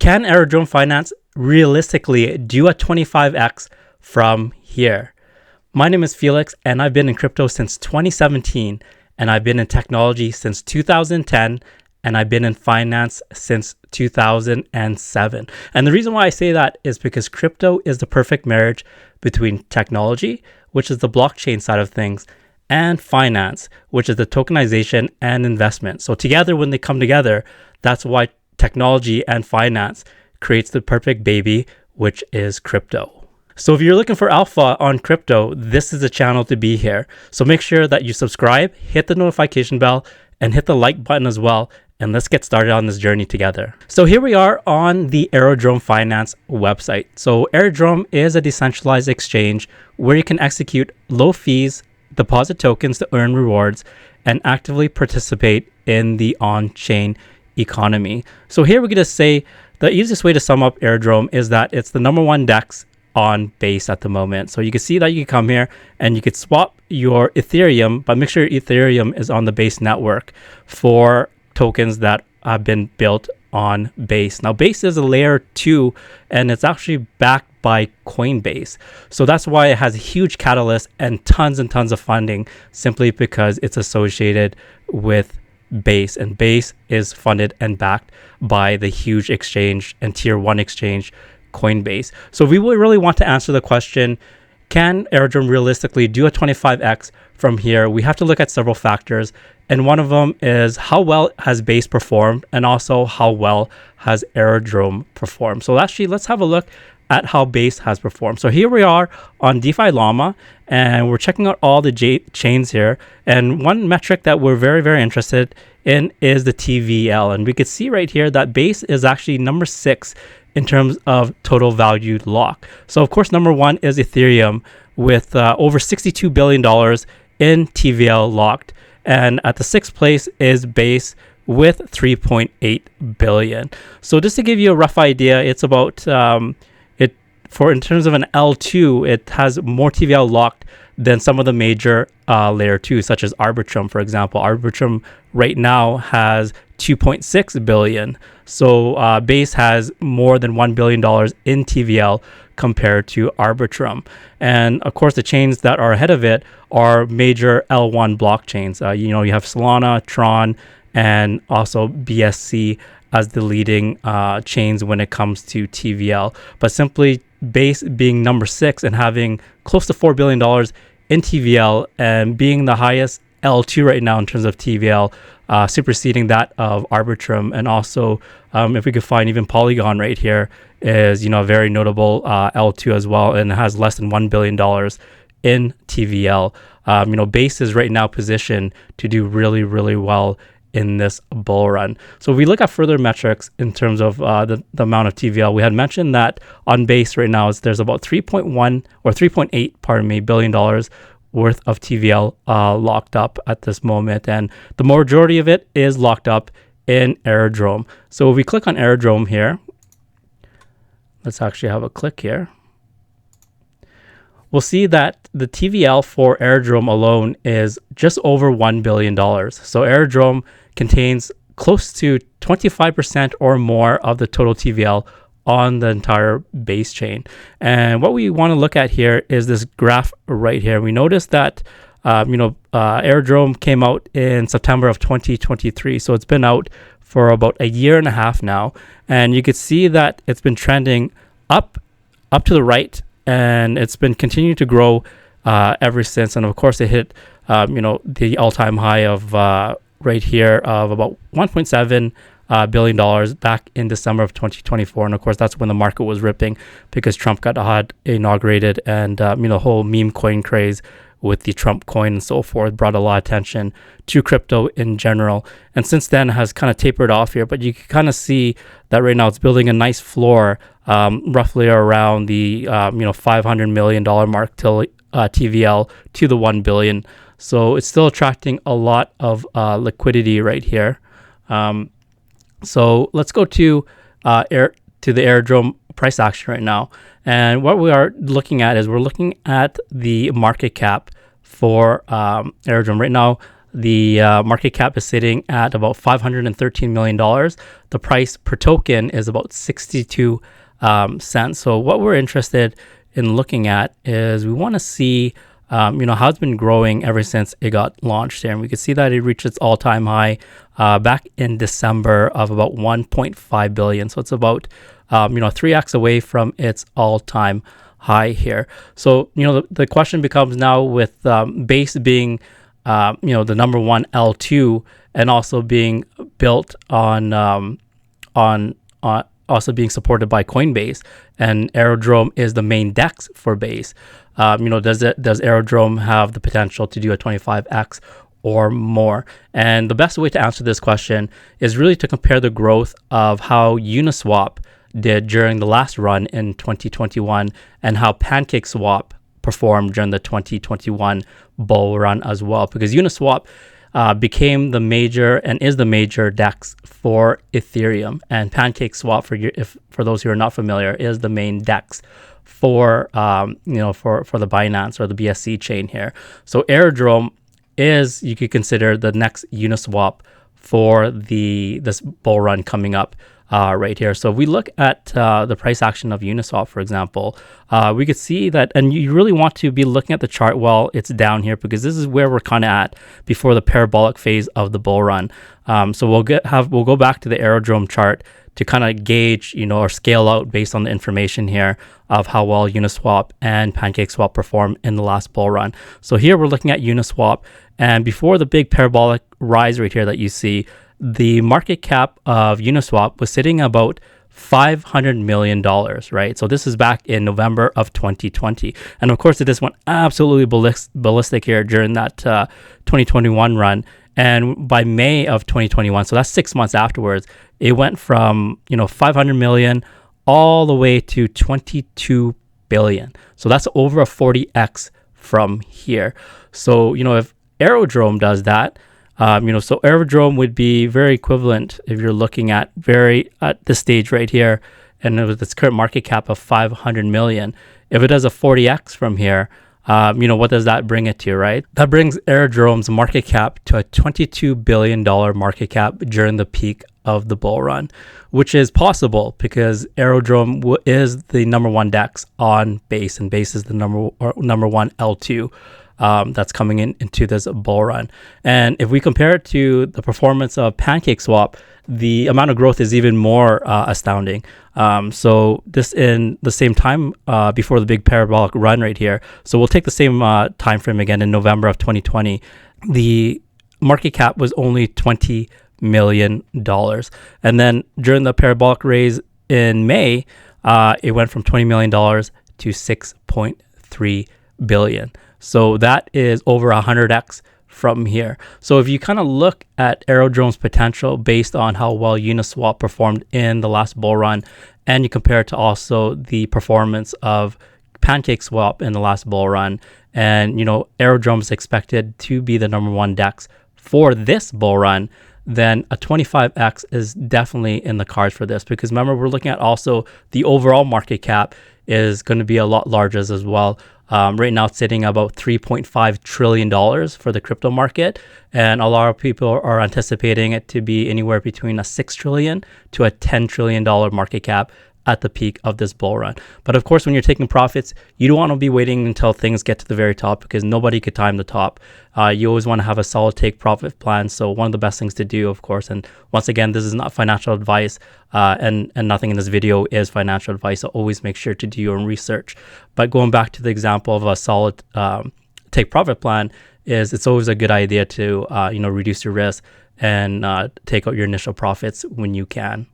Can Aerodrome Finance realistically do a 25x from here? My name is Felix, and I've been in crypto since 2017, and I've been in technology since 2010, and I've been in finance since 2007. And the reason why I say that is because crypto is the perfect marriage between technology, which is the blockchain side of things, and finance, which is the tokenization and investment. So together, when they come together, that's why technology and finance creates the perfect baby, which is crypto. So if you're looking for alpha on crypto, this is the channel to be here. So make sure that you subscribe, hit the notification bell, and hit the like button as well. And let's get started on this journey together. So here we are on the Aerodrome Finance website. So Aerodrome is a decentralized exchange where you can execute low fees, deposit tokens to earn rewards, and actively participate in the on-chain economy. So here we're going to say the easiest way to sum up Aerodrome is that it's the #1 DEX on Base at the moment. So you can see that you can come here and you could swap your Ethereum, but make sure your Ethereum is on the Base network for tokens that have been built on Base. Now Base is a layer 2 and it's actually backed by Coinbase. So that's why it has a huge catalyst and tons of funding, simply because it's associated with Base, and Base is funded and backed by the huge exchange and tier 1 exchange Coinbase. So we would really want to answer the question, can Aerodrome realistically do a 25x from here? We have to look at several factors, and one of them is how well has Base performed, and also how well has Aerodrome performed. So actually, let's have a look at how Base has performed. So here we are on DeFi Llama, and we're checking out all the chains here. And one metric that we're very interested in is the TVL. And we could see right here that Base is actually number 6 in terms of total value lock. So of course, number 1 is Ethereum with over $62 billion in TVL locked. And at the 6th place is Base with 3.8 billion. So just to give you a rough idea, it's about in terms of an L2, it has more TVL locked than some of the major layer 2, such as Arbitrum, for example. Arbitrum right now has 2.6 billion. So Base has more than $1 billion in TVL compared to Arbitrum. And of course, the chains that are ahead of it are major L1 blockchains. You have Solana, Tron, and also BSC as the leading chains when it comes to TVL. But simply Base being number 6 and having close to $4 billion in TVL and being the highest L2 right now in terms of TVL, superseding that of Arbitrum. And also, if we could find even Polygon right here, is a very notable L2 as well, and has less than $1 billion in TVL. Base is right now positioned to do really well in this bull run. So if we look at further metrics in terms of the amount of TVL, we had mentioned that on Base right now there's about 3.8 billion dollars worth of TVL locked up at this moment, and the majority of it is locked up in Aerodrome. So if we click on Aerodrome here, let's actually have a click here. We'll see that the TVL for Aerodrome alone is just over $1 billion. So Aerodrome contains close to 25% or more of the total TVL on the entire Base chain. And what we want to look at here is this graph right here. We noticed that Aerodrome came out in September of 2023. So it's been out for about a year and a half now. And you could see that it's been trending up to the right, and it's been continuing to grow ever since. And of course, it hit the all-time high of right here of about $1.7 billion back in December of 2024. And of course, that's when the market was ripping because Trump had inaugurated, and the whole meme coin craze with the Trump coin and so forth brought a lot of attention to crypto in general. And since then has kind of tapered off here, but you can kind of see that right now it's building a nice floor, roughly around the $500 million mark till TVL to the 1 billion. So it's still attracting a lot of liquidity right here. So let's go to the Aerodrome price action right now. And what we are looking at is we're looking at the market cap for Aerodrome right now. The market cap is sitting at about $513 million. The price per token is about 62 cents. So what we're interested in looking at is we want to see how it's been growing ever since it got launched here. And we can see that it reached its all-time high back in December of about 1.5 billion. So it's about 3x away from its all-time high here. So the question becomes now with base being the number one L2 and also being built on also being supported by Coinbase, and Aerodrome is the main DEX for base. Does Aerodrome have the potential to do a 25x or more? And the best way to answer this question is really to compare the growth of how Uniswap did during the last run in 2021 and how PancakeSwap performed during the 2021 bull run as well, because Uniswap became the major and is the major DEX for Ethereum, and PancakeSwap, for those who are not familiar, is the main DEX for for the Binance or the BSC chain here. So Aerodrome is, you could consider, the next Uniswap for this bull run coming up right here. So if we look at the price action of Uniswap, for example, we could see that, and you really want to be looking at the chart while it's down here, because this is where we're kind of at before the parabolic phase of the bull run. So we'll go back to the Aerodrome chart to kind of gauge, or scale out based on the information here of how well Uniswap and PancakeSwap performed in the last bull run. So here we're looking at Uniswap, and before the big parabolic rise right here that you see, the market cap of Uniswap was sitting about $500 million, right? So this is back in November of 2020. And of course, it just went absolutely ballistic here during that 2021 run. And by May of 2021, so that's 6 months afterwards, it went from, 500 million all the way to 22 billion. So that's over a 40x from here. So, if Aerodrome does that, so Aerodrome would be very equivalent if you're looking at this stage right here, and with its current market cap of 500 million. If it does a 40x from here, what does that bring it to, right? That brings Aerodrome's market cap to a $22 billion market cap during the peak of the bull run, which is possible because Aerodrome is the number one DEX on base, and base is the number one L2 that's coming into this bull run. And if we compare it to the performance of PancakeSwap, the amount of growth is even more astounding. So this in the same time before the big parabolic run right here. So we'll take the same time frame again in November of 2020. The market cap was only $20 million. And then during the parabolic raise in May, it went from $20 million to $6.3 billion. So that is over 100x from here. So if you kind of look at Aerodrome's potential based on how well Uniswap performed in the last bull run, and you compare it to also the performance of PancakeSwap in the last bull run, and Aerodrome is expected to be the number one DEX for this bull run, then a 25x is definitely in the cards for this, because remember, we're looking at also the overall market cap is going to be a lot larger as well. Right now it's sitting about $3.5 trillion for the crypto market, and a lot of people are anticipating it to be anywhere between a $6 trillion to a $10 trillion market cap at the peak of this bull run. But of course, when you're taking profits, you don't want to be waiting until things get to the very top, because nobody could time the top. You always want to have a solid take profit plan. So one of the best things to do, of course, and once again, this is not financial advice, and nothing in this video is financial advice. So always make sure to do your own research. But going back to the example of a solid take profit plan, it's always a good idea to reduce your risk and take out your initial profits when you can.